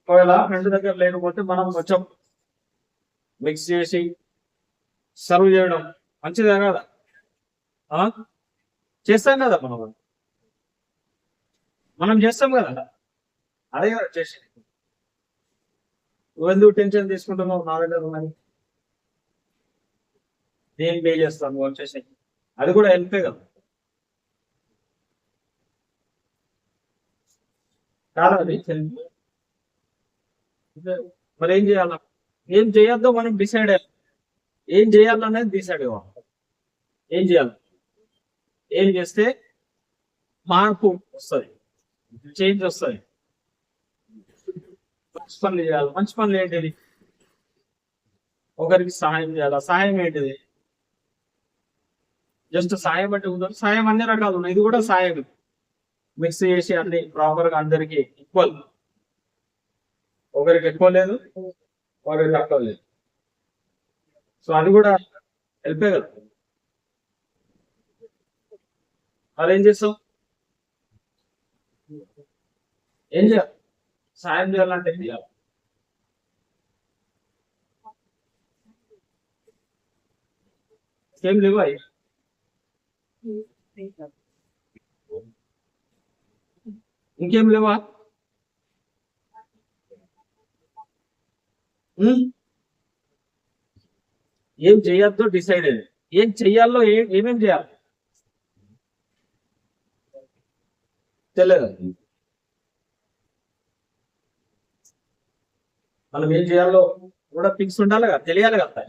ఒకవేళ ఫ్రెండ్ దగ్గర లేకపోతే మనం కొంచెం మిక్స్ చేసి సర్వ్ చేయడం మంచిదే కదా. చేస్తాం కదా మనం చేస్తాం కదా, అదే కదా చేసి. నువ్వెందుకు టెన్షన్ తీసుకుంటున్నావు? నా దగ్గర ఉన్నది నేను పే చేస్తాను వచ్చేసి, అది కూడా హెల్పే కదా. కాదా అది హెల్ప్? మరి ఏం చేయాలా, ఏం చేయొద్దో మనం డిసైడ్ అయ్యాలి. ఏం చేయాలనేది డిసైడ్ అవ్వాలి. ఏం చేయాలి, ఏం చేస్తే మార్పు వస్తుంది, చేంజ్ వస్తుంది. మంచి పనులు చేయాలి. మంచి పనులు ఏంటిది? ఒకరికి సహాయం చేయాలి. సహాయం ఏంటిది? జస్ట్ సాయం అంటే ఉండదు. సాయం అన్ని రకాలు ఉన్నాయి, ఇది కూడా సాయం. మిక్స్ చేసి అన్ని ప్రాపర్ గా అందరికి ఈక్వల్. ఒకరికి ఎక్కువ లేదు, ఒకరికి తక్కువ లేదు. సో అది కూడా హెల్పే కదా. అది ఏం చేస్తాం? ఏం చేయాలి? సాయం చేయాలంటే ఏం చేయాలి? ఏం లేవా? ఇంకేం లేవా? ఏం చేయొద్దో డిసైడ్ అయ్యింది. ఏం చెయ్యాలో ఏమేం చేయాలి తెలియదు. మనం ఏం చేయాలో కూడా ఫిక్స్ ఉండాలి కదా, తెలియాలి కదా.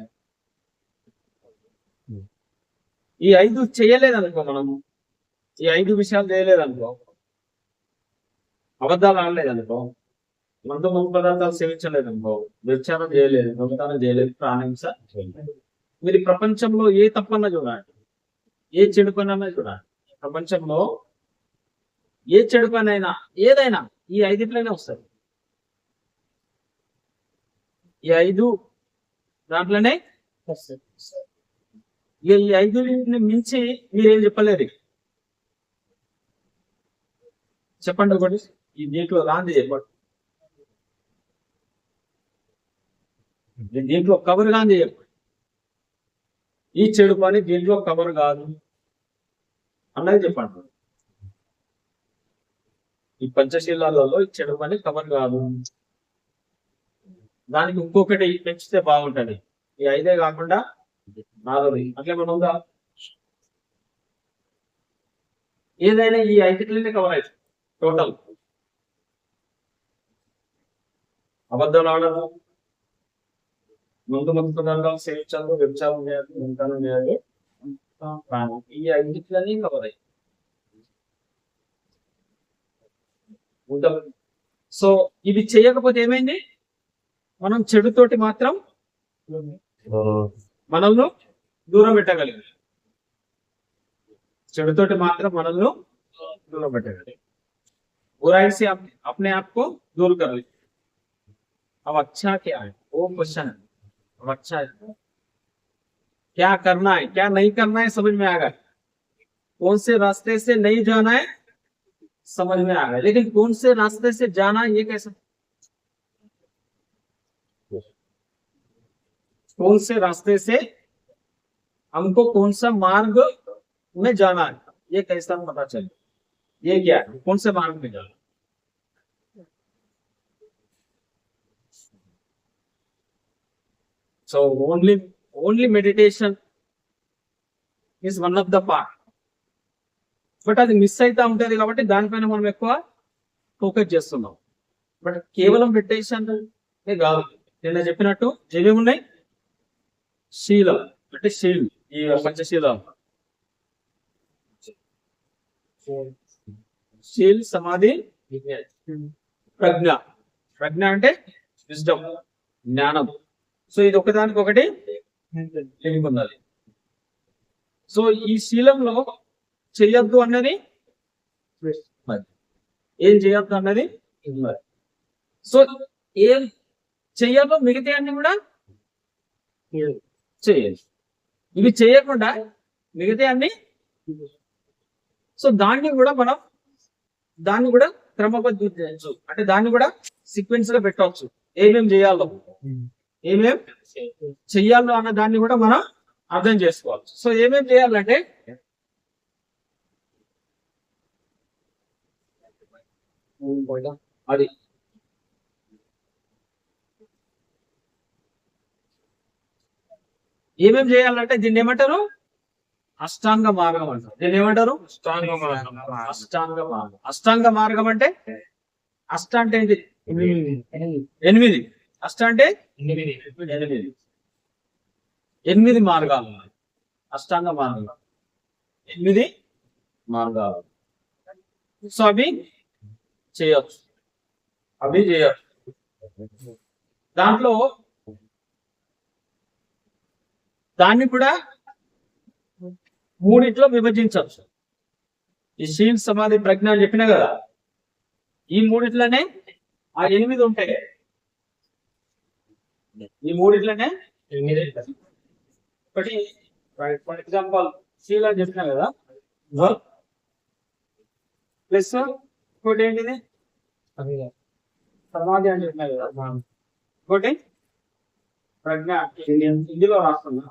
ఈ 5 చేయలేదనుకో, మనము ఈ 5 విషయాలు చేయలేదనుకో, అబద్ధాలు ఆడలేదనుకో, మందు పదార్థాలు సేవించలేదనుకో, వ్యభిచారం చేయలేదు, దొంగతనం చేయలేదు, ప్రాణహింస చేయలేదు, మీరు ప్రపంచంలో ఏ తప్పన్నా చూడండి, ఏ చెడు పని అన్నా చూడండి, ప్రపంచంలో ఏ చెడు పని అయినా ఏదైనా ఈ 5 వస్తుంది. ఈ 5 దాంట్లోనే వస్తుంది. ఈ 5 మించి మీరేం చెప్పలేదు. చెప్పండి ఒకటి, ఈ దీంట్లో రాంది చెప్పండి. దీంట్లో కవర్ కాంది చెప్పండి. ఈ చెడు పని దీంట్లో కవర్ కాదు అన్నది చెప్పండి. ఈ పంచశీలాలలో ఈ చెడు పని కవర్ కాదు, దానికి ఇంకొకటి పెంచితే బాగుంటది. ఈ 5 కాకుండా 4 అట్లేమన్నా ఉందా? ఏదైనా ఈ 5 కవర్ అవుతుంది టోటల్. అబద్ధాలు ఆడదు, ముందు పదార్థాలు సేవించాలి, వ్యభిచారం చేయాలి, దొంగతనం చేయాలి, ఈ 5 కవర్ అయ్యి. సో ఇవి చేయకపోతే ఏమైంది? మనం చెడుతోటి మాత్రం మనల్ని దూరం పెట్టగలిగాం. చెడుతోటి మాత్రం మనల్ని दूर बैठेगा, बुराई से अपने आप को दूर कर लीजिए. अब अच्छा क्या है वो क्वेश्चन है. अब अच्छा है क्या करना है, क्या नहीं करना है समझ में आ गया. कौन से रास्ते से नहीं जाना है समझ में आ गया, लेकिन कौन से रास्ते से जाना है ये कैसे? कौन से रास्ते से हमको कौन सा मार्ग में जाना है ये कैसा पता चले. ये क्या है, कौन से मार्ग में जाना. So only meditation is one of the part. But అది మిస్ అవుతా ఉంటుంది కాబట్టి దానిపైన మనం ఎక్కువ ఫోకస్ చేస్తున్నాం. బట్ కేవలం మెడిటేషన్ కాదు, నిన్న చెప్పినట్టు ఏమేమి ఉన్నాయి? శీలం అంటే శీల్, ఈ పంచశీలం, శీల్, సమాధి, ప్రజ్ఞ. ప్రజ్ఞ అంటే విజ్డమ్, జ్ఞానం. సో ఇది ఒకదానికి ఒకటి లింక్ ఉన్నది. సో ఈ శీలంలో చెయ్యొద్దు అన్నది, ఏం చేయొద్దు అన్నది. సో ఏం చెయ్యాలో మిగతా అన్ని కూడా చేయాలి. ఇవి చేయకుండా మిగతా అన్ని, సో దాన్ని కూడా క్రమబద్ధీకరించు అంటే దాన్ని కూడా సీక్వెన్స్ గా పెట్టవచ్చు. ఏమేం చేయాలో ఏమేం చెయ్యాలో అన్న దాన్ని కూడా మనం అర్థం చేసుకోవచ్చు. సో ఏమేం చేయాలంటే అది ఏమేం చేయాలంటే దీన్ని ఏమంటారు? అష్టాంగ మార్గం అంటారు. దీన్ని ఏమంటారు? అష్టాంగ మార్గం. అష్టాంగ మార్గం. అష్టాంగ మార్గం అంటే అష్ట అంటే ఏంటి? 8. అష్ట అంటే 8 మార్గాలు. అష్టాంగ మార్గం 8 మార్గాలు. సో అవి చేయొచ్చు. దాంట్లో దాన్ని కూడా 3 విభజించవచ్చు. ఈ శీల్ సమాధి ప్రజ్ఞ అని చెప్పినా కదా, ఈ 3 ఆ 8 ఉంటాయి. ఈ 3 ఒకటి ఫర్ ఎగ్జాంపుల్ శీల్ అని చెప్పినా కదా, వర్క్ ప్లస్ ఇంకోటి ఏంటిది సమాధి అని చెప్పినా కదా, ఇంకోటి ప్రజ్ఞ. హిందీలో రాస్తున్నా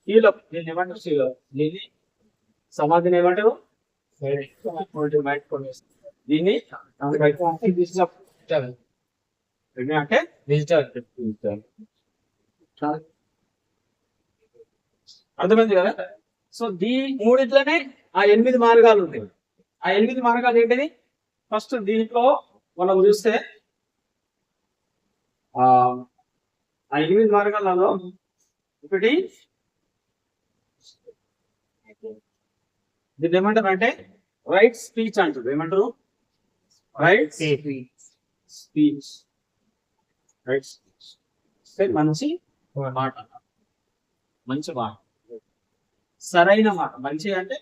శీలం. దీన్ని ఏమంటారు? శీలం. దీన్ని సమాధిని ఏమంటారు? దీన్ని అంటే డిజిటల్. అర్థమైంది కదా? సో దీ 3 ఆ 8 మార్గాలు ఉంటాయి. ఆ 8 మార్గాలు ఏంటిది? ఫస్ట్ దీంట్లో మనం చూస్తే ఆ 8 మార్గాలలో ఒకటి దీన్ని ఏమంటారు అంటే రైట్ స్పీచ్ అంటారు. ఏమంటారు? Right speech. రైట్ స్పీచ్ మంచి మాట. మంచి మాట, సరైన మాట. మంచి అంటే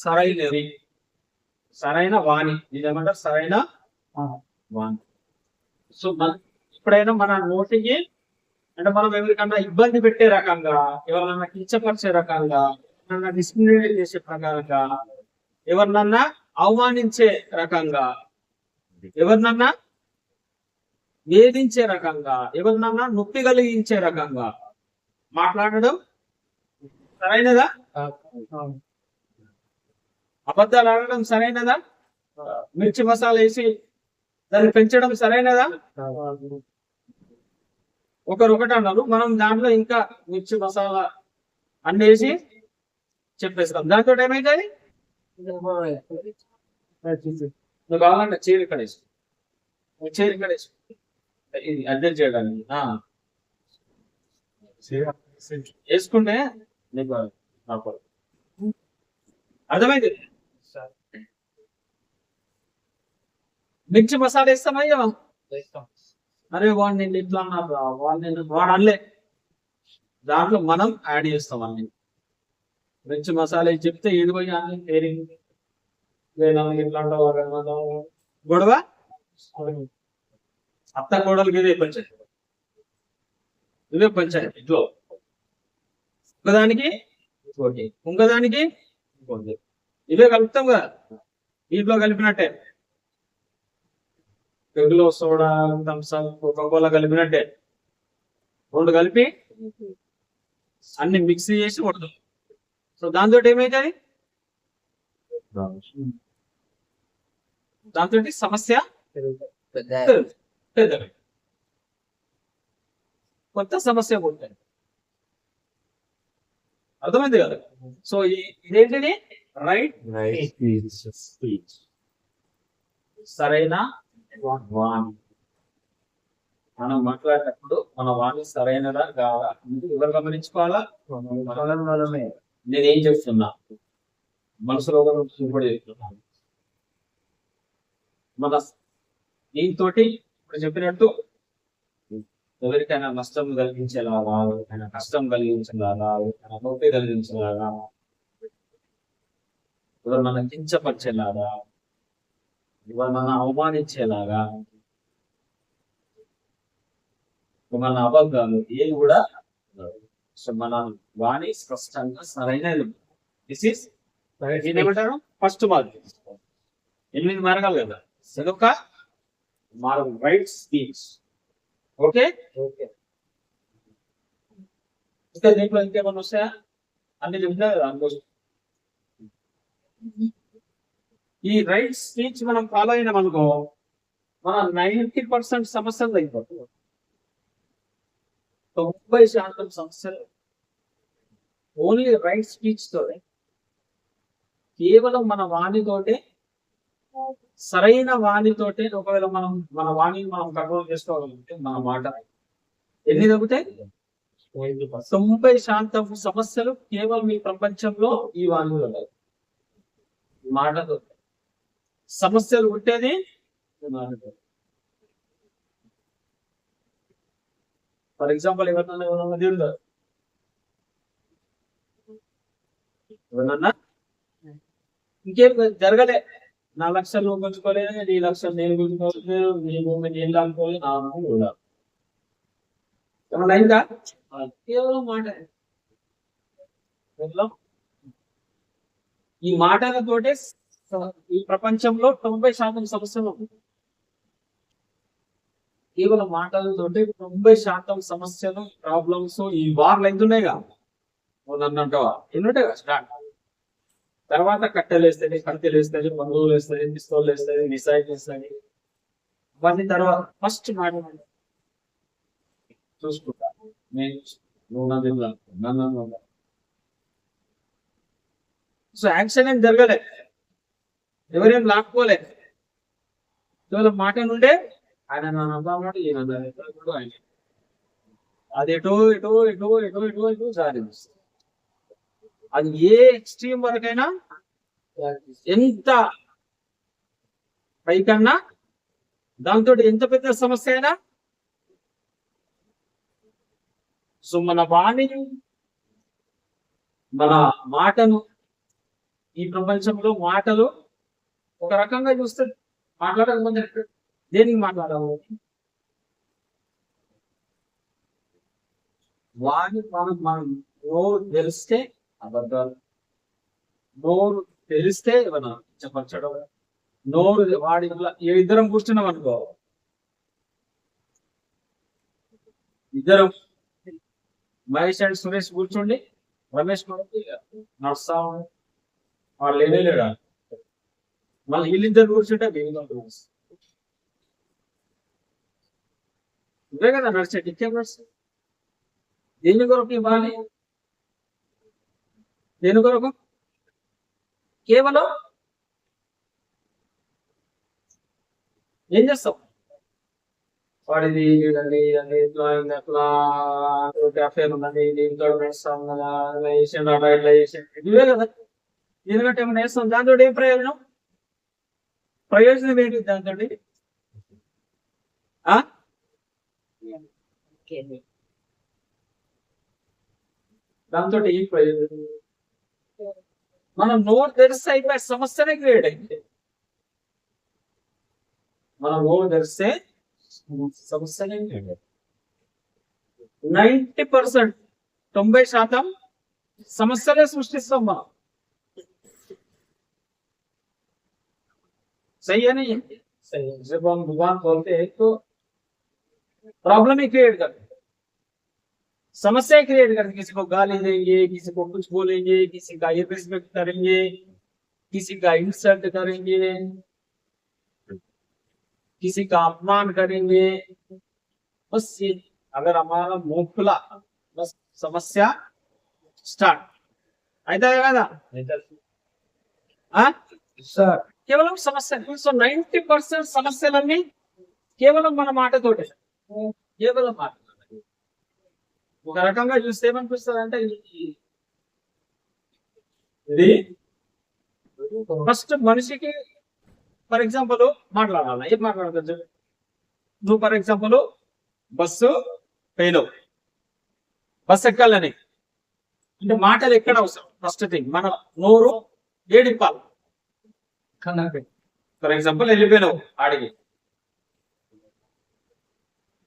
సరైనది, సరైన వాణి. ఇది ఏమంటారు? సరైన వాణి. సో ఎప్పుడైనా మన నోటికి అంటే మనం ఎవరికన్నా ఇబ్బంది పెట్టే రకంగా, ఎవరినన్నా కించపరిచే రకంగా, ఎవరన్నా డిస్క్రిమినేట్ చేసే ప్రకారంగా, ఎవరినన్నా అవమానించే రకంగా, ఎవరినన్నా వేధించే రకంగా, ఎవరినన్నా నొప్పి కలిగించే రకంగా మాట్లాడడం సరైనదా? అబద్ధాలు ఆడడం సరైనదా? మిర్చి మసాలా వేసి దాన్ని పెంచడం సరైనదా? ఒకటి అన్నారు, మనం దాంట్లో ఇంకా మిర్చి మసాలా అన్నేసి చెప్పేస్తాం. దాంతో ఏమైతుంది? నువ్వు కావాలంటే చీర ఇక్కడ ఇది అడ్జస్ట్ చేయడానికి వేసుకుంటే నీకు అర్థమైంది. మిర్చి మసాలా వేస్తామయ్యా. అరే వాడిని ఇట్లా అన్నారు, వాడు అనలే. దాంట్లో మనం యాడ్ చేస్తాం అన్ని. మిర్చి మసాలా చెప్తే ఏది పోయి అన్ని తేలింది ఇట్లా గొడవ. అత్త కోడలకి ఇదే పంచాయతీ. ఇంట్లో ఒకదానికి ఇంకోదానికి ఇవే కలుపుతాం కదా. ఇంట్లో కలిపినట్టే పెరుగులో సోడా, థమ్సప్, కోకోకోలా కలిపినట్టే 2 కలిపి అన్ని మిక్స్ చేసి కొడతాం. సో దాంతో ఏమైతుంది? దాంతో సమస్య కొత్త సమస్య పుట్టాయి. అర్థమైంది కదా? సో ఇదేంటిది? రైట్ స్పీచ్, సరైన వాణి. మనం మాట్లాడేటప్పుడు మన వాణి సరైనదా కాదా ఎవరు గమనించుకోవాలా? నేనేం చెప్తున్నా, మనసులో కూడా చెప్తున్నాను. మన దీంతో ఇప్పుడు చెప్పినట్టు ఎవరికైనా నష్టం కలిగించేలాగా, ఎవరికైనా కష్టం కలిగించేలాగా, ఎవరికైనా నొప్పి కలిగించేలాగా, ఎవరినైనా కించపరిచేలాగా, ఎవరినైనా అవమానించేలాగా, మన అబద్ధాలు ఏవి కూడా మన వాణి స్పష్టంగా సరైనది. దిస్ ఈస్ ఏమంటారు? ఫస్ట్ మార్క్ 8 మార్గాలు కదా, అదొక మార్గం, రైట్ స్పీచ్. ఓకే, ఇంకా దీంట్లో ఇంకేమన్నా వస్తాయా? అన్ని చెప్తా కదా ఆల్మోస్ట్. ఈ రైట్ స్పీచ్ మనం ఫాలో అయినాం అనుకో, మన 90% సమస్యలు అయిపోతుంది. 90% సమస్యలు ఓన్లీ రైట్ స్పీచ్ తోనే, కేవలం మన వాణితోటే, సరైన వాణితోటే. ఒకవేళ మనం మన వాణిని మనం కంట్రోల్ చేసుకోవాలంటే మన మాట ఎన్ని తగ్గుతాయి? 90% సమస్యలు కేవలం ఈ ప్రపంచంలో ఈ వాణిలో మాటతో సమస్యలు ఉంటేనే. ఫర్ ఎగ్జాంపుల్ ఎవరన్నా ఇంకేం జరగలే, 4 లక్షలు నువ్వు గుంజుకోలేదు, 2 లక్షలు నేను గుంజుకోలేదు, నీ భూమి నేను లాక్కోలేదు, నా భూమి నువ్వు లాక్కోలేదు. ఏమన్నా అయిందా? కేవలం మాట. ఈ మాటలతోటే ఈ ప్రపంచంలో 90% సమస్యలు, కేవలం మాటలతోటి 90% సమస్యలు, ప్రాబ్లమ్స్. ఈ వార్లు ఎంతున్నాయిగా నన్ను అంటావా? ఎన్నుంటాయి కదా స్టార్ట్. తర్వాత కట్టెలు వేస్తుంది, కట్టెలు వేస్తుంది, బంధువులు వేస్తుంది, పిస్తోళ్ళు వేస్తుంది, మిసైల్ వేస్తుంది. వాటి తర్వాత ఫస్ట్ మాట చూసుకుంటా, సో యాక్షన్ ఏం జరగలే, ఎవరేం లాక్కోలే, కేవలం మాట నుండే ఆయన నన్నమాట, ఈయన ఆయన అది ఎటో ఎటో ఎటో ఎటో ఎటో ఎటో జారీ. అది ఏ ఎక్స్ట్రీమ్ వరకైనా, ఎంత పైకన్నా, దాంతో ఎంత పెద్ద సమస్య అయినా. సో మన వాణిని, మన మాటను, ఈ ప్రపంచంలో మాటలు ఒక రకంగా చూస్తే మాట్లాడకపోతే దేనికి మాట్లాడాలి? వాణి మనం నోరు తెలిస్తే అబద్ధాలు, నోరు తెలిస్తే ఏమన్నా చెప్పచ్చడం, నోరు వాడి ఇద్దరం కూర్చున్నాం అనుకో, ఇద్దరం మహేష్ అండ్ సురేష్ కూర్చోండి, రమేష్ నడుస్తా వాళ్ళు లేనేలేడా, మళ్ళీ వీళ్ళిద్దరు కూర్చుంటే ఇవే కదా నడిచే టికెట్. దేని కొరకు ఇవ్వాలి? దేని కొరకు? కేవలం ఏం చేస్తాం? వాడిది అట్లా అఫేర్ ఉన్నది, దీంతో వేస్తాం కదా, ఇట్లా చేసాడు, ఇవే కదా. ఎందుకంటే ఏమైనా వేస్తాం, దాంతో ఏం ప్రయోజనం? ప్రయోజనం ఏంటి దాంతో? దాంతో ఏం ప్రయోజనం? మనం నోరు తెరిస్తే అయిపోయి సమస్యనే క్రియేట్ అయింది. మనం నోరు తెరిస్తే సమస్యనే 90% 90% సమస్యలే సృష్టిస్తాం మనం. सही है नहीं? सही है. जब हम भगवान बोलते हैं तो प्रॉब्लम ही क्रिएट करते, समस्या क्रिएट करते. किसी को गाली देंगे, किसी को कुछ बोलेंगे, किसी का इरेस्पेक्ट करेंगे, किसी का इंसल्ट करेंगे, किसी का अपमान करेंगे. बस ये अगर हमारा मुंह खुला, बस समस्या स्टार्ट. ऐसा है ना सर? కేవలం సమస్య. సో 90% సమస్యలన్నీ కేవలం మన మాటతోటే, కేవలం మాట. ఒక రకంగా చూస్తే ఏమనిపిస్తుంది అంటే, ఇది ఫస్ట్ మనిషికి ఫర్ ఎగ్జాంపుల్ మాట్లాడాలి. ఏం మాట్లాడతారు? నువ్వు ఫర్ ఎగ్జాంపుల్ బస్సు పోయినావు, బస్సు ఎక్కాలని అంటే మాటలు ఎక్కడ అవసరం? ఫస్ట్ థింగ్ మన నోరు ఏడిపాలి. ఫర్ ఎగ్జాంపుల్ వెళ్ళిపోయినావు ఆడికి,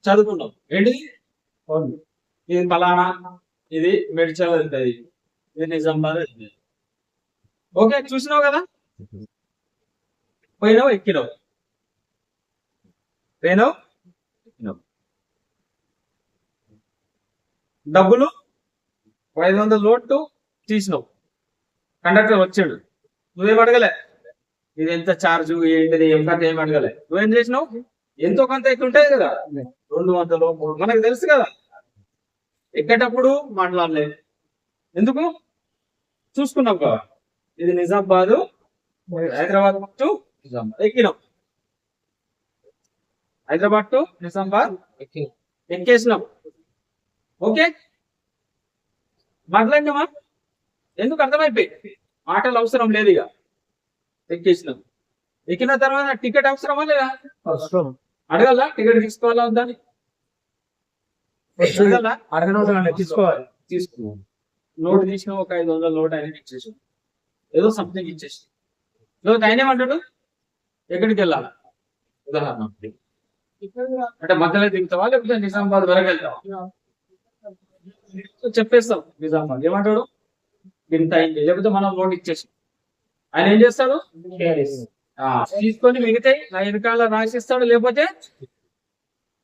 చదువుకున్నావు, ఏంటి ఇది ఫలానా, ఇది మెడిచల్ వెళ్తుంది, ఇది నిజామాబాద్ వెళ్తుంది. ఓకే, చూసినావు కదా, పోయినావు ఎక్కినావు, పోయినావు ఎక్కినావు. డబ్బులు 500 నోట్లు తీసినావు, కండక్టర్ వచ్చాడు, నువ్వేం అడగలే ఇది ఎంత ఛార్జ్ ఏంటిది ఏం కథ ఏం అడగలే. నువ్వేం చేసినావు, ఎంతో కొంత ఎక్కువ ఉంటాయి కదా 200 300 మనకు తెలుసు కదా. ఎక్కేటప్పుడు మాట్లాడలేదు, ఎందుకు చూసుకున్నాం కదా. ఇది నిజామాబాద్ హైదరాబాద్ టు నిజామాబాద్ ఎక్కినాం, హైదరాబాద్ టు నిజామాబాద్ ఎక్కేసినాం. ఓకే మాట్లాడినామా, ఎందుకు అర్థమైపోయి మాటలు అవసరం లేదు. ఇక ఎక్కేసినాం, ఎక్కిన తర్వాత టికెట్ అవసరమా లేదా, అడగల టికెట్ తీసుకోవాలా ఉందని, అడగల తీసుకోవాలి. తీసుకున్నాం, నోటు తీసిన ఒక 500 నోట్ ఆయన ఇచ్చేసి ఏదో సంథింగ్ ఇచ్చేసి ఆయన ఏమంటాడు ఎక్కడికి వెళ్ళాలి, ఉదాహరణ అంటే మధ్యలో దిగుతావా లేకపోతే నిజామాబాద్ వరకు వెళ్తావా, చెప్పేస్తాం నిజామాబాద్. ఏమంటాడు ఇంత అయింది, లేకపోతే మనం నోట్ ఇచ్చేసి ఆయన ఏం చేస్తాడు తీసుకొని మిగతాయి నా వెనకాల రాసిస్తాడు, లేకపోతే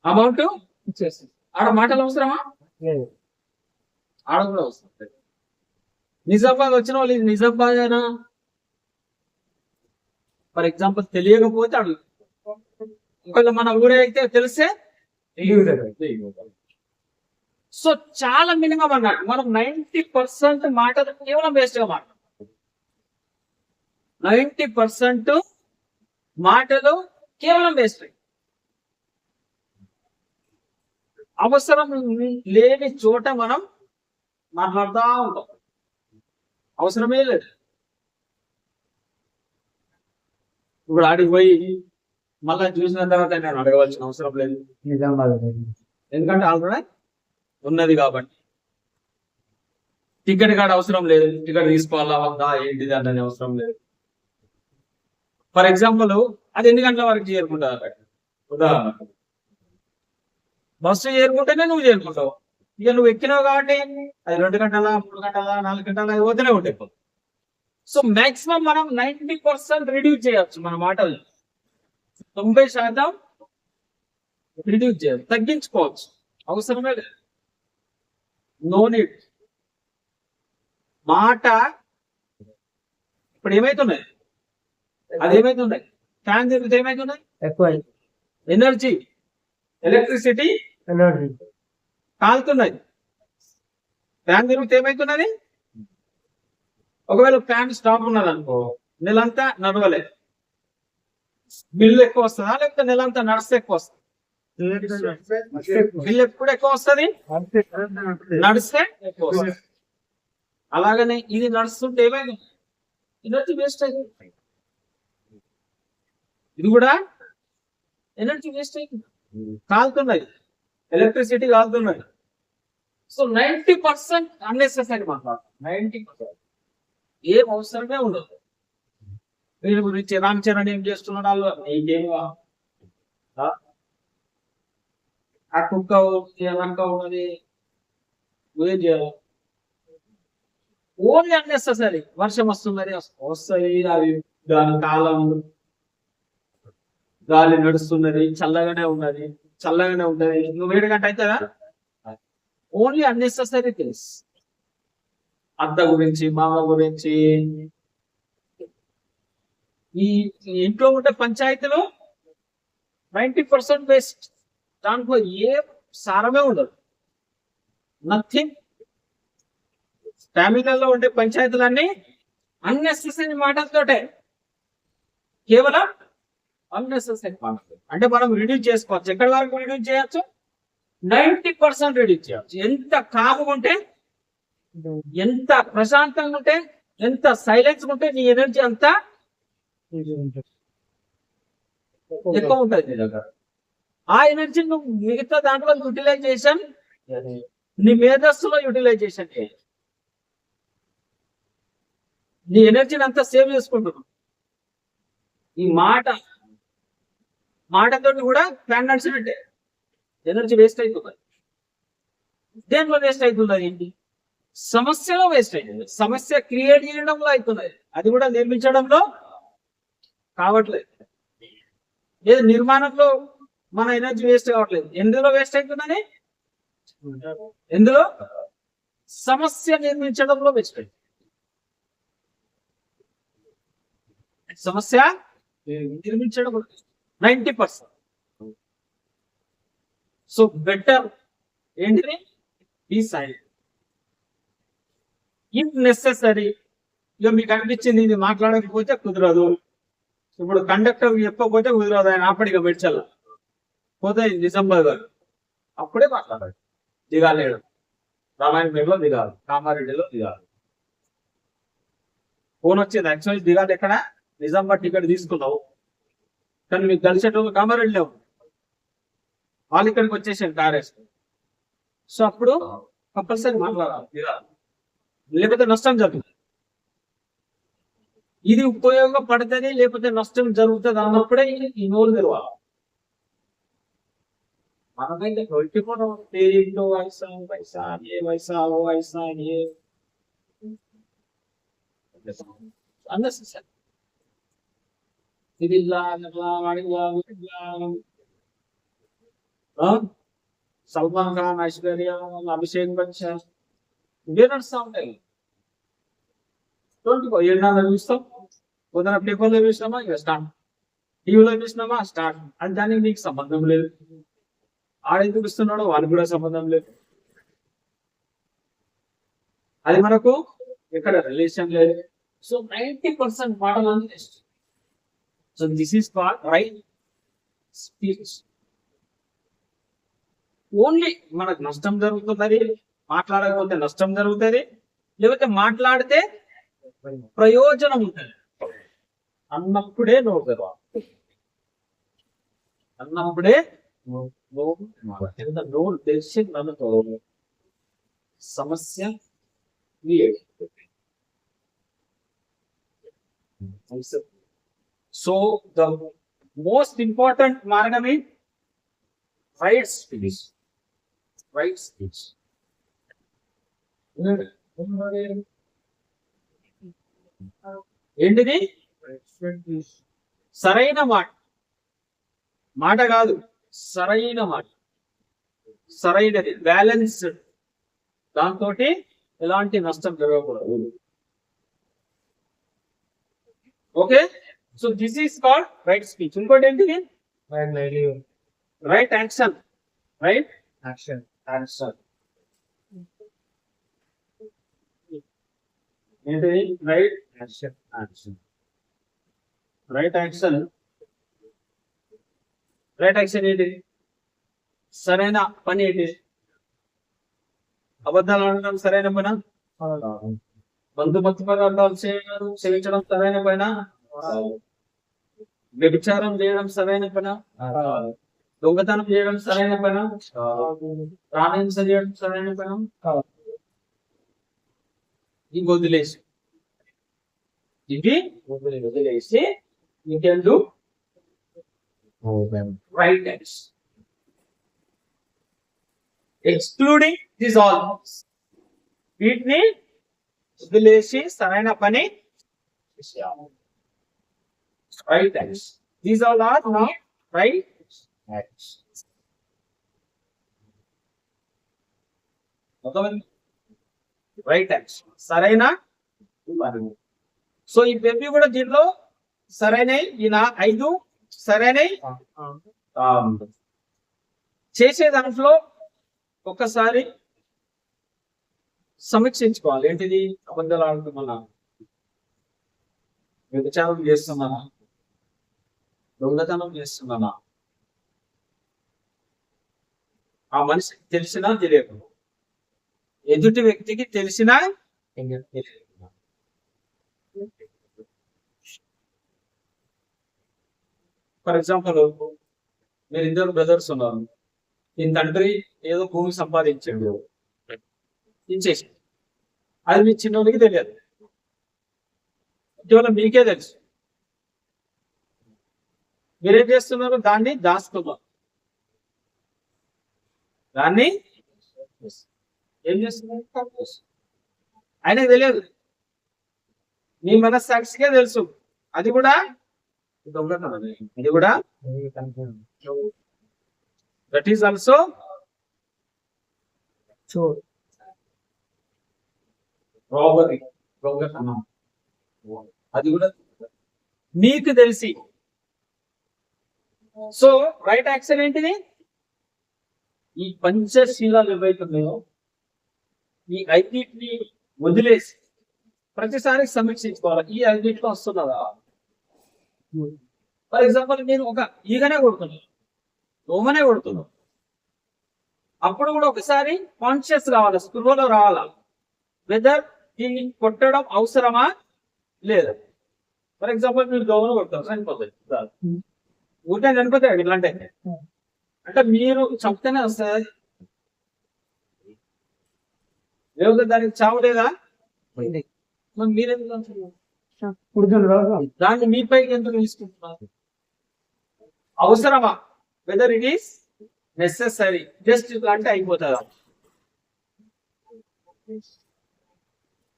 అమౌంట్ ఇచ్చేస్తాడు. ఆడ మాటలు అవసరమా, ఆడ కూడా అవసరం. నిజామాబాద్ వచ్చిన వాళ్ళు ఇది నిజామాబాద్ అయినా ఫర్ ఎగ్జాంపుల్ తెలియకపోతే అడుగు, ఒకవేళ మన ఊరే అయితే తెలిస్తే. సో చాలా మినిమం అన్నట్టు మనం 90% మాటలు కేవలం వేస్ట్ గా మాట్లాడతాం. 90% మాటలు కేవలం వేస్ట్. అవసరం లేని చోట మనం మాట్లాడుతూ ఉంటాం, అవసరమే లేదు. ఇప్పుడు ఆడికి పోయి మళ్ళా చూసిన తర్వాత నేను అడగవలసిన అవసరం లేదు, ఎందుకంటే ఆల్రెడీ ఉన్నది కాబట్టి. టికెట్ కార్డు అవసరం లేదు, టికెట్ తీసుకోవాలా వద్దా ఏంటిది అంటే అవసరం లేదు. ఫర్ ఎగ్జాంపుల్ అది ఎన్ని గంటల వరకు చేరుకుంటారు, ఉదాహరణ బస్సు చేరుకుంటేనే నువ్వు చేరుకుంటావు. ఇక నువ్వు ఎక్కినావు కాబట్టి అది 2 గంటల 3 గంటల 4 గంటల పోతేనే ఉంటాయి. సో మాక్సిమం మనం 90% రిడ్యూస్ చేయొచ్చు, మన మాటలు 90% రిడ్యూస్ చేయాలి, తగ్గించుకోవచ్చు, అవసరమే లేదు. No need. మాట ఇప్పుడు ఏమైతున్నాయి, అది ఏమైతున్నాయి, ఫ్యాన్ తిరిగితే ఏమైతున్నాయి ఎక్కువ ఎనర్జీ, ఎలక్ట్రిసిటీ ఎనర్జీ కాలుతున్నాయి. ఫ్యాన్ తిరిగితే ఏమైతున్నది, ఒకవేళ ఫ్యాన్ స్టాప్ ఉన్నది అనుకో నెలంతా నడవలే, బిల్లు ఎక్కువ వస్తుందా లేకపోతే నెలంతా నడిస్తే ఎక్కువ వస్తుంది, బిల్లు ఎప్పుడు ఎక్కువ వస్తుంది నడిస్తే ఎక్కువ వస్తుంది. అలాగనే ఇది నడుస్తుంటే ఏమైంది ఎనర్జీ వేస్ట్ అయింది, ఇది కూడా ఎనర్జీ వేస్ట్ అయింది, కాలుతున్నాయి, ఎలక్ట్రిసిటీ కాలుతున్నాయి. సో 90% అన్నెసెసరీ మాట్లాడతాం, 90% ఏం అవసరమే ఉండదు. వీరి గురించి రామ్ చరణ్ ఏం చేస్తున్నాడు, వాళ్ళు నీకేమి ఆ కుక్క వెనక ఉన్నది నువ్వేం చేయాలి, ఓన్లీ అన్నెసెసరీ. వర్షం వస్తున్నది వస్తుంది, అది దాని కాలం గాలి నడుస్తున్నది, చల్లగానే ఉన్నది, చల్లగానే ఉంటది, నువ్వు 7 గంట అవుతుందా, ఓన్లీ అన్నెసెసరీ థింగ్స్. అత్త గురించి మామ గురించి, ఈ ఇంట్లో ఉండే పంచాయతీలో 90% వేస్ట్, దాంట్లో ఏ సారమే ఉండదు, నథింగ్. ఫ్యామిలీలలో ఉండే పంచాయతీలన్నీ అన్నెసెసరీ మాటలతోటే, కేవలం అన్నెసెసరీ మాటలు. అంటే మనం రిడ్యూస్ చేసుకోవచ్చు, ఎక్కడి వరకు రిడ్యూస్ చేయొచ్చు, 90% రిడ్యూస్ చేయొచ్చు. ఎంత కాముగా ఉంటే, ఎంత ప్రశాంతంగా ఉంటే, ఎంత సైలెన్స్ ఉంటే నీ ఎనర్జీ అంతా ఎక్కువ ఉంటుంది నీ దగ్గర. ఆ ఎనర్జీ నువ్వు మిగతా దాంట్లో యూటిలైజేషన్, నీ మేధస్సులో యూటిలైజేషన్ చేయాలి. నీ ఎనర్జీని అంతా సేవ్ చేసుకుంటున్నావు. ఈ మాటతో కూడా ఫ్యాన్ నడిచినట్టే ఎనర్జీ వేస్ట్ అవుతుంది. దేంట్లో వేస్ట్ అవుతుంది ఏంటి, సమస్యలో వేస్ట్ అవుతుంది. సమస్య క్రియేట్ చేయడంలో అవుతున్నది, అది కూడా నిర్మించడంలో కావట్లేదు. ఏదో నిర్మాణంలో మన ఎనర్జీ వేస్ట్ కావట్లేదు. ఎందులో వేస్ట్ అవుతుందని, ఎందులో సమస్య నిర్మించడంలో వేస్ట్ అవుతుంది. సమస్య నిర్మించడం 90%. సో బెటర్ ఏంటిది, బీ సైలెంట్. ఇఫ్ నెసెసరీ, ఇక మీకు అనిపించింది ఇది మాట్లాడకపోతే కుదరదు, ఇప్పుడు కండక్టర్ చెప్పకపోతే కుదరదు, ఆయన ఆపడిగా మెడ్చల్ పోతే నిజామాబాద్ గారు అప్పుడే మాట్లాడాలి. దిగాలి, రామాయణపేటలో దిగాలి, కామారెడ్డిలో దిగాలి. ఫోన్ వచ్చింది, యాక్చువల్లీ దిగాలి ఎక్కడ, నిజామాబాద్ టికెట్ తీసుకున్నావు కానీ మీకు కలిసేటప్పుడు కామారెడ్డిలో వాళ్ళు ఇక్కడికి వచ్చేసాను కార్ వేసుకుని. సో అప్పుడు కంపల్సరీ మాట్లాడాలి, దిగాలి, లేకపోతే నష్టం జరుగుతుంది. ఇది ఉపయోగపడుతుంది లేకపోతే నష్టం జరుగుతుంది అన్నప్పుడే ఈ నోరు తెలవాలి. మనకైతే 24 పేరు వయసా వయసా ఏ వయసా ఓ వయసా ఏ అన్నెసెసరీ. ఇది సల్మాన్ ఖాన్, ఐశ్వర్య, అభిషేక్ బచ్చన్ ఇవే నడుస్తూ ఉంటాయి. 24 ఏడు చూస్తాం, పొద్దున పేపర్లో చూసినామా ఇక స్టార్ట్, టీవీలో చూసినామా స్టార్ట్. అది దానికి నీకు సంబంధం లేదు, ఆడెందుకు ఇస్తున్నాడో వాళ్ళకి కూడా సంబంధం లేదు, అది మనకు ఎక్కడ రిలేషన్ లేదు. సో 90% మాటలు test. So this is called right speech. Only మనకు నష్టం జరుగుతుంది, మాట్లాడకపోతే నష్టం జరుగుతుంది, లేకపోతే మాట్లాడితే ప్రయోజనం ఉంటుంది అన్నప్పుడే నోరు తెరవాలి. అన్నప్పుడే నోరు తెరిచి నన్ను సమస్య. సో ద మోస్ట్ ఇంపార్టెంట్ మార్గం ఈ రైట్ స్పీచ్. రైట్ స్పీచ్ ఏంటిది, సరైన మాట. మాట కాదు, సరైన మాట, సరైనది, బ్యాలెన్స్డ్, దాంతో ఎలాంటి నష్టం జరగకూడదు. Okay, so this is called right speech. ఇంకోటి ఏంటిది, right action. Right action, action ఏంటిది, right action, action, right action. Right action ఏంటి, సరైన పని ఏంటి, అబద్ధాలు ఆడటం సరైన పైన, బంధుమతి పదార్థాలు సేవించడం సరైన పైన, వ్యభిచారం చేయడం సరైన పైన, దొంగతనం చేయడం సరైన పైన, ప్రాణహింస చేయడం సరైన పైన, ఇవి వదిలేసి, ఇవి వదిలేసి you can do right action. Excluding this all, వీటిని వదిలేసి సరైన పని right action. These all are not right action. Right action, సరైన పని. సో ఈ పెప్పి కూడా దీంట్లో సరైన ఈయన 5 సరైన చేసే దాంట్లో ఒక్కసారి సమీక్షించుకోవాలి. ఏంటిది, అబద్ధాలు ఆడుతున్నానా, వ్యభిచారం చేస్తున్నానా, దొంగతనం చేస్తున్నానా, ఆ మనిషికి తెలిసినా తెలియదు, ఎదుటి వ్యక్తికి తెలిసినా తెలియదు. ఫర్ ఎగ్జాంపుల్, మీరు 2 బ్రదర్స్ ఉన్నారు, ఈ తండ్రి ఏదో భూమి సంపాదించాడు, ఇచ్చేసి, అది మీ చిన్నోడికి తెలియదు, కేవలం మీకే తెలుసు. మీరేం చేస్తున్నారు, దాన్ని దాస్తున్నారు. దాన్ని ఏం చేస్తున్నారు, ఆయనకు తెలియదు, మీ మనస్సాక్షికే తెలుసు. అది కూడా దొంగతనం ఇది కూడా దట్ ఈస్ ఆల్సో రాబరీ, దొంగతనం. అది కూడా మీకు తెలిసి. సో రైట్ యాక్షన్ ఏంటిది? ఈ పంచశీలాలు ఏవైతున్నాయో ఈ ఐదింటిని వదిలేసి ప్రతిసారి సమీక్షించుకోవాలి. ఈ ఐదింట్లో వస్తున్నదా? ఫర్ ఎగ్జాంపుల్ నేను ఒక ఈగనే కొడుతున్నాను, దోమనే కొడుతున్నాను, అప్పుడు కూడా ఒకసారి కాన్షియస్ కావాలి, స్పృహలో రావాలా, వెదర్ దీన్ని కొట్టడం అవసరమా లేదా. ఫర్ ఎగ్జాంపుల్ మీరు దోమను కొడతారు, చనిపోతాయి, ఊరికే చనిపోతాయి ఇట్లాంటి. అంటే మీరు చెప్తేనే వస్తుంది, లేకపోతే దానికి చావు లేదా? మీరెందుకు దాన్ని మీ పైకి ఎందుకు తీసుకుంటున్నారు? అవసరమా? Whether it is necessary. Just ఇట్లా అంటే అయిపోతుందా?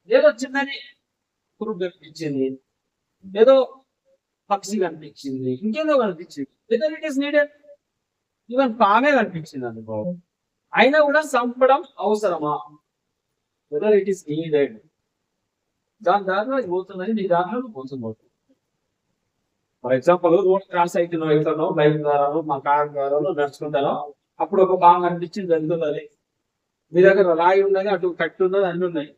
ఏదో చిన్నది పురుగు కనిపించింది, ఏదో పక్షి కనిపించింది, ఇంకేదో కనిపించింది, whether it is needed. Even పామే కనిపించింది అనుకో, అయినా కూడా చంపడం అవసరమా? Whether it is needed. దాని దాంట్లో పోతున్నది, నీ దాంట్లో పోతుంది. ఫర్ ఎగ్జాంపుల్ రోడ్ క్రాస్ అవుతున్నావు, వెళ్తున్నావు బైక్ ద్వారా, మా కార్ ద్వారా నడుచుకుంటాను, అప్పుడు ఒక బాగా అనిపించింది జరుగుతుంది, మీ దగ్గర రాయి ఉన్నది, అటు కట్టి ఉన్నది, అన్ని ఉన్నాయి,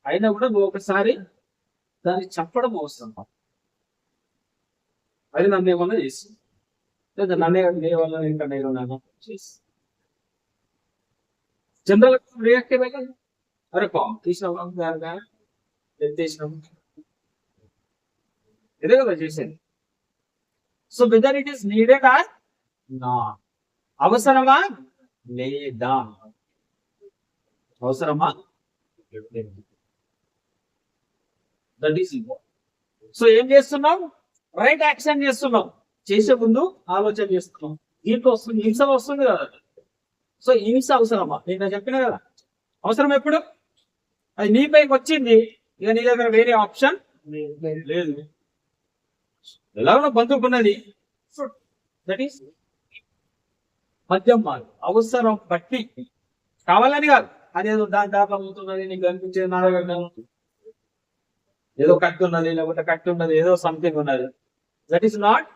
అయినా కూడా నువ్వు ఒకసారి దాన్ని చెప్పడం అవసరం. అది నన్ను ఏమన్నా చేసి లేదా నన్నే వల్ల ఇంకా నేను చేసి జనరల్ రియాక్టివ్ అయితే అరే తీసినాం ఎత్తేసినాం, ఇదే కదా చేసేది. So whether it is needed or not, అవసరమా లేదా, అవసరమా, దట్ ఈస్ ఇంపార్టెంట్. సో ఏం చేస్తున్నాం? రైట్ యాక్షన్ చేస్తున్నాం. చేసే ముందు ఆలోచన చేస్తున్నాం. దీంట్లో వస్తుంది, హింస వస్తుంది కదా. సో హింస అవసరమా? నేను చెప్పిన కదా, అవసరం ఎప్పుడు? అది నీ పైకి వచ్చింది, ఇక నీ దగ్గర వేరే ఆప్షన్ లేదు. ఎలాగో బంధుకున్నది, దట్ ఈస్ మద్యం మార్గం. అవసరం బట్టి, కావాలని కాదు. అదేదో దాని దాంట్లో అవుతున్నది, నీకు కనిపించేది నాడగడ్డం, ఏదో కట్టి ఉన్నది, లేకపోతే కట్టి ఉన్నది, ఏదో సంథింగ్ ఉన్నది, that is not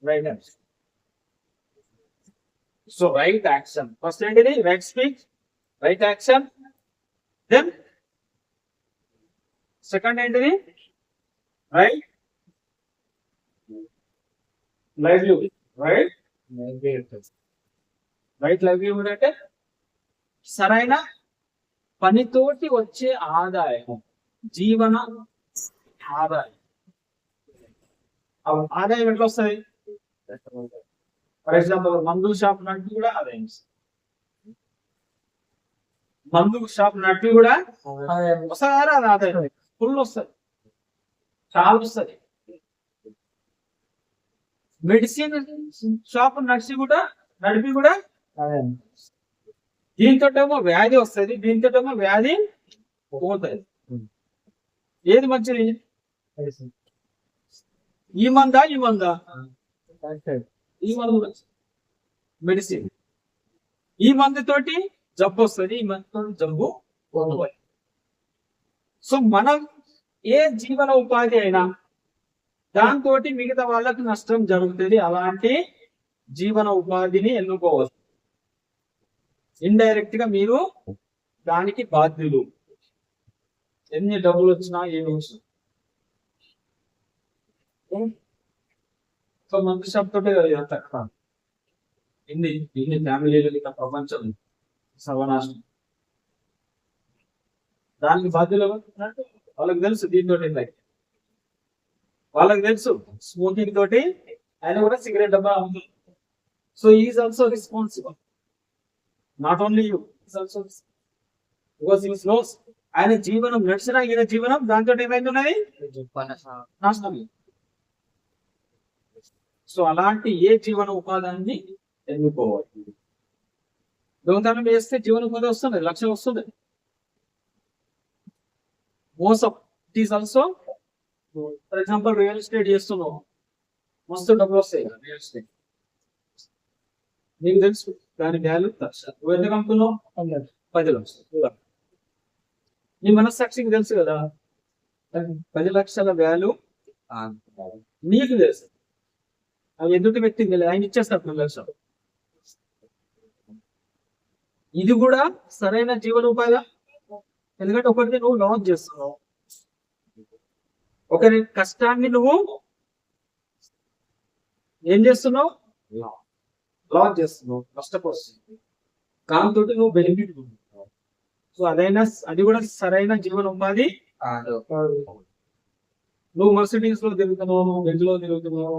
right action. So right action first ఏంటిది? Right speech, right action. Then second ఏంటిది? Right livelihood. రైట్ లైవ్లీహుడ్ అంటే సరైన పనితోటి వచ్చే ఆదాయం, జీవన ఆదాయం. ఆదాయం ఎట్లా వస్తుంది? ఫర్ ఎగ్జాంపుల్ మందు షాప్ నట్టు కూడా ఆదాయం, మందు షాప్ నట్టు కూడా వస్తుంది, అది ఆదాయం ఫుల్ వస్తుంది, చాలా వస్తుంది. మెడిసిన్ షాప్ నడిచి కూడా నడిపి కూడా దీంతో ఏమో వ్యాధి వస్తుంది, దీంతో ఏమో వ్యాధి పోతుంది. ఏది మంచిది? ఈ మందా ఈ మందా? ఈ మందు మెడిసిన్. ఈ మందు తోటి జబ్బు వస్తుంది, ఈ మందుతో జబ్బు పోతుంది. సో మనం ఏ జీవన ఉపాధి అయినా దాంతో మిగతా వాళ్ళకి నష్టం జరుగుతుంది, అలాంటి జీవన ఉపాధిని ఎన్నుకోవచ్చు. ఇండైరెక్ట్ గా మీరు దానికి బాధ్యులు. ఎన్ని డబ్బులు వచ్చినా ఏమి వచ్చినా. సో మందు షాప్ తోటే ఇన్ని ఫ్యామిలీలు ఇక ప్రపంచం సర్వనాశనం. దానికి బాధ్యులు వాళ్ళకి తెలుసు, దీంతో వాళ్ళకి తెలుసు స్మోకింగ్ తోటి ఆయన కూడా సిగరెట్ డబ్బా అమ్ముతుంది. So is also responsible, not only you, is also because he knows ఆయన జీవనం నడిచిన ఈయన జీవనం దాంతో ఏమైంది నాశనం. సో అలాంటి ఏ జీవన ఉపాధాన్ని ఎన్నుకోవాలి. దొంగతనం చేస్తే జీవన ఉపాధి వస్తుంది, లక్ష్యం వస్తుంది. మోసం, it is also. For example real estate చేస్తున్నావు, మస్తు డబ్బులు వస్తాయి రియల్ ఎస్టేట్. నీకు తెలుసు దాని వాల్యూ లక్ష. నువ్వు ఎందుకు అమ్ముతున్నావు? 10 లక్షలు. నీ మనస్సాక్షికి తెలుసు కదా 10 లక్షల వాల్యూ నీకు తెలుసు, అవి ఎదుటి వ్యక్తికి తెలియదు. ఆయన ఇచ్చేస్తారు 10 లక్షలు. ఇది కూడా సరైన జీవనోపాధి. ఎందుకంటే ఒకటి నువ్వు లాస్ చేస్తున్నావు, ఒకరి కష్టాన్ని నువ్వు ఏం చేస్తున్నావు? లాస్ చేస్తున్నావు, నష్టపోతున్నావు. దాంతో నువ్వు బెనిఫిట్ పొందుతున్నావు. సో అది కూడా సరైన జీవనోపాధి. నువ్వు మర్సిడీస్ లో తిరుగుతున్నావు, నువ్వు బెంజ్ లో తిరుగుతున్నావు,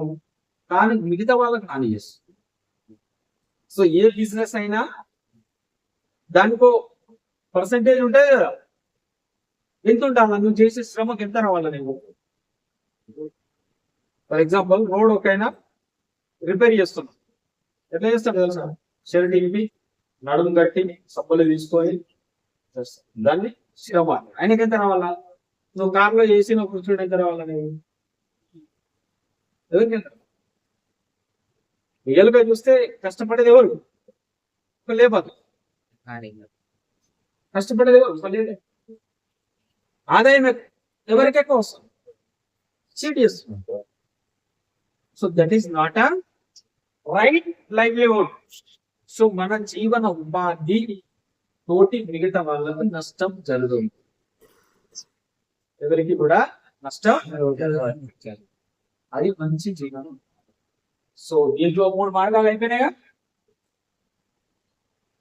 కానీ మిగతా వాళ్ళకి హాని చేస్తుంది. సో ఏ బిజినెస్ అయినా దానికో పర్సంటేజ్ ఉంటుంది కదా, ఎంత ఉండాలి, నువ్వు చేసే శ్రమకి ఎంత రావాలి నువ్వు. ఫర్ ఎగ్జాంపుల్ రోడ్ ఒకైనా రిపేర్ చేస్తున్నావు, ఎట్లా చేస్తాడు తెలుసా? షెడ్ ఇప్పి నడుము కట్టి సబ్బులు తీసుకొని దాన్ని శ్రమ. ఆయనకి ఎంత రావాలా? నువ్వు కార్లో చేసి నువ్వు కూర్చోడు ఎంత రావాలా? నువ్వు ఎవరికి ఎంత? రియల్గా చూస్తే కష్టపడేది ఎవరు? లేబర్. కష్టపడేది ఎవరు? ఆదాయం ఎవరికి ఎక్కువ వస్తుంది? చీట్ చేస్తుంది. So that is not a right livelihood. So మన జీవన ఉపాధి తోటి మిగతా వాళ్ళకు నష్టం జరుగుతుంది, ఎవరికి కూడా నష్టం. అది మంచి జీవనం. సో దీంట్లో 3 మార్గాలు అయిపోయినాయిగా.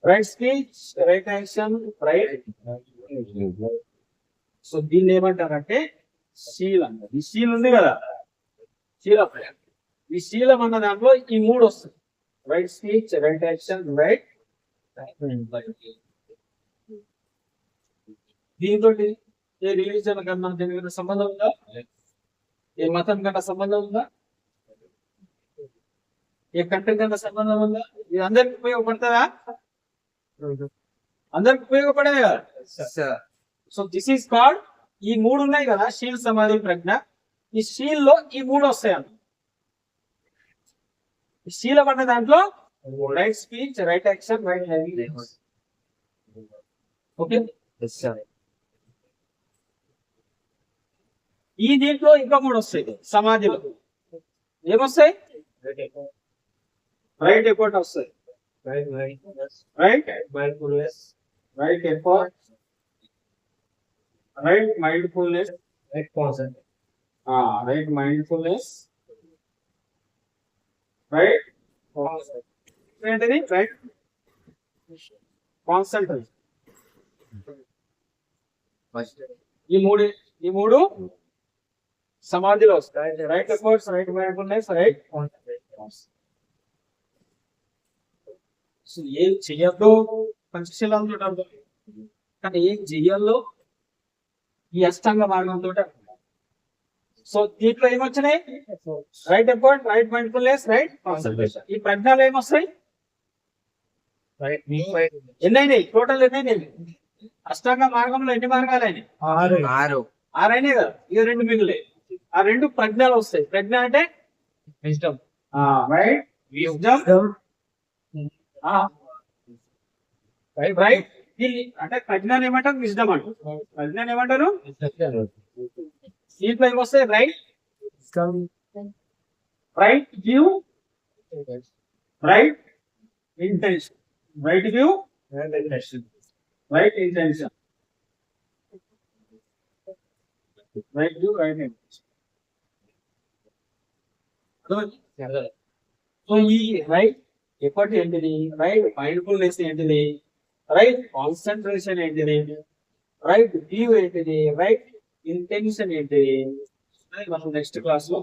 Right speech, right action, right. So దీన్ని ఏమంటారంటే శీలం. ఈ శీలం ఉంది కదా, శీలం. ఈ శీలం అన్న దాంట్లో ఈ 3 వస్తుంది: right speech, right action, right. దీంతో ఏ రిలీజన్ కన్నా దీనికి సంబంధం ఉందా? ఏ మతం కన్నా సంబంధం ఉందా? ఏ కంట్రీ కన్నా సంబంధం ఉందా? ఇది అందరికి ఉపయోగపడుతుందా? అందరికి ఉపయోగపడేది కదా. సో దిస్ ఈస్ కాల్డ్, ఈ 3 ఉన్నాయి కదా, శీల్, సమాధి, ప్రజ్ఞ. ఈ శీల్ లో ఈ 3 వస్తాయి అన్న. ఈ శీలం అన్న దాంట్లో right speech, right action, right. Okay. ఈ దీంట్లో ఇంకా 3 వస్తాయి. సమాధిలో ఏమొస్తాయి? రైట్ ఎఫర్ట్ వస్తాయి. Right mindfulness, right effort, right mindfulness, right concept. Right mindfulness, right ఏంటిది? Right concentration. ఈ మూడు సమాధిలో వస్తాయి. Right efforts, right mindfulness, right concentration. So ఏం చెయ్యద్దు పంచశీలంతో, కానీ ఏం చెయ్యాలో ఈ అష్టాంగ మార్గంతో. సో దీంట్లో ఏమొచ్చినాయి? Right effort, right mindfulness, right concentration. ఈ ప్రజ్ఞలు ఏమొస్తాయి? ఎన్నైనాయి టోటల్? ఎన్నైనాయి? అష్టాంగ మార్గంలో ఎన్ని మార్గాలు అయినాయి? 6 అయినాయి కదా. ఇక 2 మిగిలే. ఆ 2 ప్రజ్ఞలు వస్తాయి. ప్రజ్ఞ అంటే విజ్డమ్, రైట్? Wisdom, right. అంటే ప్రజ్ఞాన్ని ఏమంటారు? విజ్డమ్ అంటారు. ప్రజ్ఞాన్ని ఏమంటారు? దీంట్లో ఏమొస్తాయి? Right, right view, right intention. Right view, right intention, right view, right intention. So ఈ రైట్ ఎఫర్ట్ ఏంటిది? రైట్ మైండ్ఫుల్నెస్ ఏంటిది? రైట్ కాన్సన్ట్రేషన్ ఏంటిది? రైట్ వ్యూ ఏంటిది? రైట్ ఇంటెన్షన్ ఏంటిది? మనం నెక్స్ట్ క్లాస్ లో